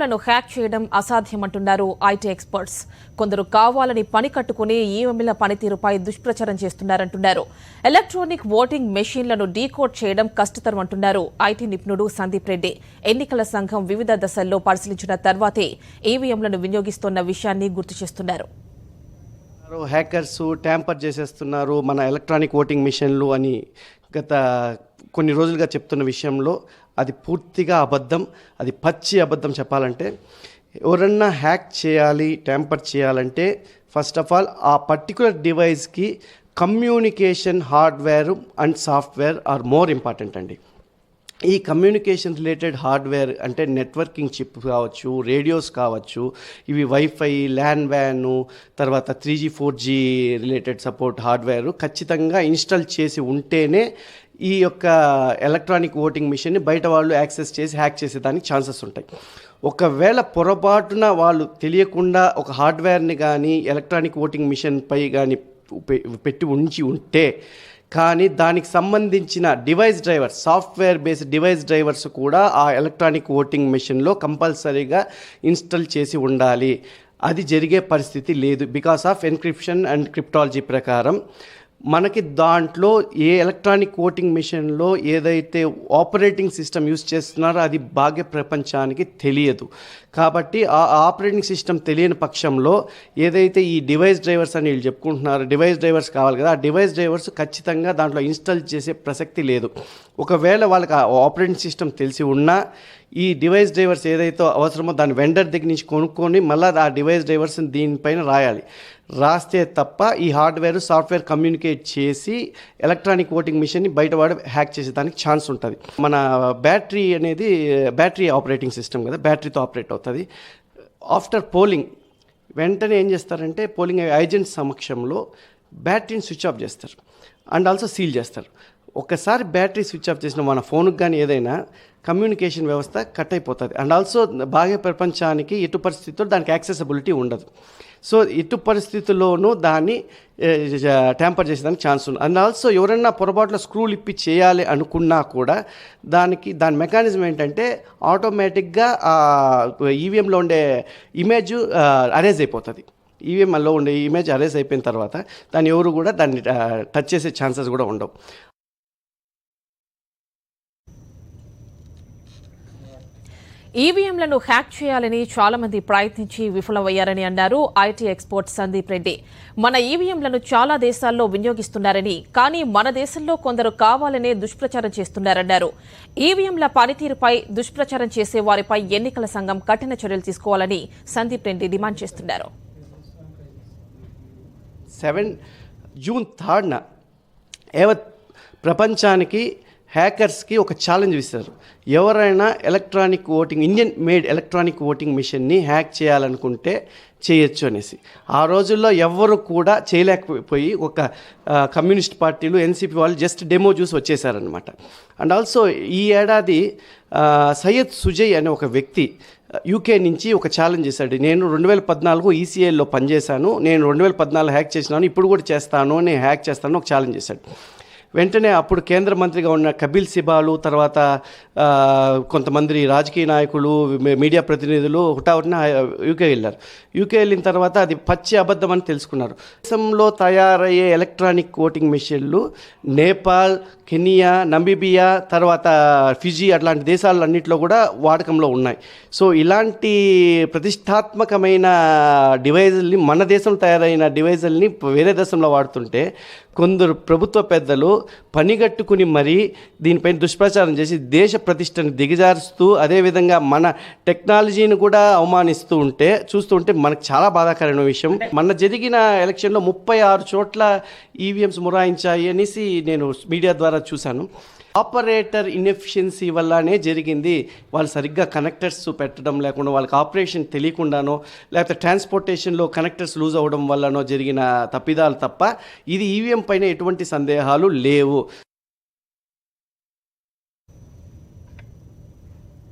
ఈవీఎంలను hack చేయడం అసాధ్యమంటున్నారు IT experts. కొందరు కావాలని పని కట్టుకుని ఈవీఎంల పనితీరుపై దుష్ప్రచారం చేస్తున్నారంటున్నారు. ఎలక్ట్రానిక్ ఓటింగ్ మెషీన్లను డీకోడ్ చేయడం కష్టతరం అంటున్నారు ఐటీ నిపుణుడు సందీప్ రెడ్డి. ఎన్నికల సంఘం వివిధ దశల్లో పరిశీలించిన తర్వాతే ఈవీఎంలను వినియోగిస్తున్న విషయాన్ని గుర్తు చేస్తున్నారు. హ్యాకర్స్ ట్యాంపర్ చేసేస్తున్నారు మన ఎలక్ట్రానిక్ ఓటింగ్ మిషన్లు అని గత కొన్ని రోజులుగా చెప్తున్న విషయంలో అది పూర్తిగా అబద్ధం. అది పచ్చి అబద్ధం. చెప్పాలంటే ఎవరన్నా హ్యాక్ చేయాలి, ట్యాంపర్ చేయాలంటే ఫస్ట్ ఆఫ్ ఆల్ ఆ పర్టికులర్ డివైస్కి communication hardware and software are more important అండి. ఈ కమ్యూనికేషన్ రిలేటెడ్ హార్డ్వేర్ అంటే నెట్వర్కింగ్ చిప్ కావచ్చు, రేడియోస్ కావచ్చు, ఇవి వైఫై, ల్యాన్ వ్యాను, తర్వాత 3G 4G related support hardware ఖచ్చితంగా ఇన్స్టాల్ చేసి ఉంటేనే ఈ యొక్క ఎలక్ట్రానిక్ ఓటింగ్ మిషన్ని బయట వాళ్ళు యాక్సెస్ చేసి హ్యాక్ చేసేదానికి ఛాన్సెస్ ఉంటాయి. ఒకవేళ పొరపాటున వాళ్ళు తెలియకుండా ఒక హార్డ్వేర్ని కానీ ఎలక్ట్రానిక్ ఓటింగ్ మిషన్పై కానీ పెట్టి ఉంటే కానీ దానికి సంబంధించిన device drivers, software based device drivers కూడా ఆ ఎలక్ట్రానిక్ ఓటింగ్ మెషిన్లో కంపల్సరీగా ఇన్స్టాల్ చేసి ఉండాలి. అది జరిగే పరిస్థితి లేదు. బికాస్ ఆఫ్ ఎన్క్రిప్షన్ అండ్ క్రిప్టాలజీ ప్రకారం మనకి దాంట్లో ఏ ఎలక్ట్రానిక్ ఓటింగ్ మిషన్లో ఏదైతే ఆపరేటింగ్ సిస్టమ్ యూజ్ చేస్తున్నారో అది భాగ్య ప్రపంచానికి తెలియదు. కాబట్టి ఆ ఆపరేటింగ్ సిస్టమ్ తెలియని పక్షంలో ఏదైతే ఈ డివైస్ డ్రైవర్స్ అని వీళ్ళు చెప్పుకుంటున్నారో డివైస్ డ్రైవర్స్ కావాలి కదా, ఆ డివైస్ డ్రైవర్స్ ఖచ్చితంగా దాంట్లో ఇన్స్టాల్ చేసే ప్రసక్తి లేదు. ఒకవేళ వాళ్ళకి ఆ ఆపరేటింగ్ సిస్టమ్ తెలిసి ఉన్నా ఈ డివైస్ డ్రైవర్స్ ఏదైతే అవసరమో దాన్ని వెండర్ దగ్గర నుంచి కొనుక్కొని మళ్ళీ ఆ డివైస్ డ్రైవర్స్ని దీనిపైన రాస్తే తప్ప ఈ హార్డ్వేర్ సాఫ్ట్వేర్ కమ్యూనికేట్ చేసి ఎలక్ట్రానిక్ ఓటింగ్ మిషన్ని బయటవాడు హ్యాక్ చేసేదానికి ఛాన్స్ ఉంటుంది. మన బ్యాటరీ అనేది బ్యాటరీ ఆపరేటింగ్ సిస్టమ్ కదా, బ్యాటరీతో ఆపరేట్ అవుతుంది. ఆఫ్టర్ పోలింగ్ వెంటనే ఏం చేస్తారంటే పోలింగ్ ఏజెంట్ సమక్షంలో బ్యాటరీని స్విచ్ ఆఫ్ చేస్తారు అండ్ ఆల్సో సీల్ చేస్తారు. ఒకసారి బ్యాటరీ స్విచ్ ఆఫ్ చేసిన మన ఫోన్కి కానీ ఏదైనా కమ్యూనికేషన్ వ్యవస్థ కట్ అయిపోతుంది అండ్ ఆల్సో బాహ్య ప్రపంచానికి ఎటు పరిస్థితుల్లో దానికి యాక్సెసిబిలిటీ ఉండదు. సో ఎటు పరిస్థితుల్లోనూ దాన్ని ట్యాంపర్ చేసేదానికి ఛాన్స్ ఉంది. అండ్ ఆల్సో ఎవరైనా పొరపాటులో స్క్రూలు ఇప్పి చేయాలి అనుకున్నా కూడా దాని మెకానిజం ఏంటంటే ఆటోమేటిక్గా ఈవీఎంలో ఉండే ఇమేజ్ అరేజ్ అయిపోతుంది. ఈవీఎంలో ఉండే ఇమేజ్ అరేజ్ అయిపోయిన తర్వాత దాన్ని ఎవరు కూడా దాన్ని టచ్ చేసే ఛాన్సెస్ కూడా ఉండవు. ఈవీఎంలను హ్యాక్ చేయాలని చాలా మంది ప్రయత్నించి విఫలమయ్యారని అన్నారు ఐటీ ఎక్స్పర్ట్ సందీప్ రెడ్డి. మన ఈవీఎంలను చాలా దేశాల్లో వినియోగిస్తున్నారని, కానీ మన దేశంలో కొందరు కావాలనే దుష్ప్రచారం చేస్తున్నారన్నారు. ఈవీఎంల పనితీరుపై దుష్ప్రచారం చేసే వారిపై ఎన్నికల సంఘం కఠిన చర్యలు తీసుకోవాలని సందీప్ రెడ్డి డిమాండ్ చేస్తున్నారు. 7 జూన్ 3న యావత్ ప్రపంచానికి హ్యాకర్స్కి ఒక ఛాలెంజ్ ఇస్తారు. ఎవరైనా electronic voting Indian made electronic voting మిషన్ని హ్యాక్ చేయాలనుకుంటే చేయొచ్చు అనేసి. ఆ రోజుల్లో ఎవ్వరు కూడా చేయలేకపోయి ఒక కమ్యూనిస్ట్ పార్టీలు, ఎన్సీపీ వాళ్ళు జస్ట్ డెమో చూసి వచ్చేసారనమాట. అండ్ ఆల్సో ఈ ఏడాది సయ్యద్ సుజయ్ అనే ఒక వ్యక్తి యూకే నుంచి ఒక ఛాలెంజ్ చేశాడు. నేను 2014 ఈసీఐలో పనిచేశాను, నేను 2014 హ్యాక్ చేసినాను, ఇప్పుడు కూడా చేస్తాను, నేను హ్యాక్ చేస్తాను ఒక ఛాలెంజ్ చేశాడు. వెంటనే అప్పుడు కేంద్ర మంత్రిగా ఉన్న కపిల్ సిబాలు, తర్వాత కొంతమంది రాజకీయ నాయకులు, మీడియా ప్రతినిధులు హుటాహుటిన యూకే వెళ్ళారు. యూకే వెళ్ళిన తర్వాత అది పచ్చి అబద్ధం అని తెలుసుకున్నారు. దేశంలో తయారయ్యే ఎలక్ట్రానిక్ ఓటింగ్ మెషిన్లు నేపాల్, కెనియా, నమీబియా, తర్వాత ఫిజీ అట్లాంటి దేశాలన్నింటిలో కూడా వాడకంలో ఉన్నాయి. సో ఇలాంటి ప్రతిష్టాత్మకమైన డివైజుల్ని, మన దేశంలో తయారైన డివైజుల్ని వేరే దేశంలో వాడుతుంటే కొందరు ప్రభుత్వ పెద్దలు పనిగట్టుకుని మరీ దీనిపైన దుష్ప్రచారం చేసి దేశ ప్రతిష్టను దిగజారుస్తూ అదేవిధంగా మన టెక్నాలజీని కూడా అవమానిస్తూ చూస్తూ ఉంటే మనకు చాలా బాధాకరమైన విషయం. మన జరిగిన ఎలక్షన్లో 36 చోట్ల ఈవీఎంస్ మొరాయించాయి అనేసి నేను మీడియా ద్వారా చూశాను. ఆపరేటర్ ఇన్ఎఫిషియన్సీ వల్లనే జరిగింది. వాళ్ళు సరిగ్గా కనెక్టర్స్ పెట్టడం లేకుండా, వాళ్ళకి ఆపరేషన్ తెలియకుండానో, లేకపోతే ట్రాన్స్పోర్టేషన్లో కనెక్టర్స్ లూజ్ అవ్వడం వల్లనో జరిగిన తప్పిదాలు తప్ప ఇది ఈవీఎం పైన ఎటువంటి సందేహాలు లేవు.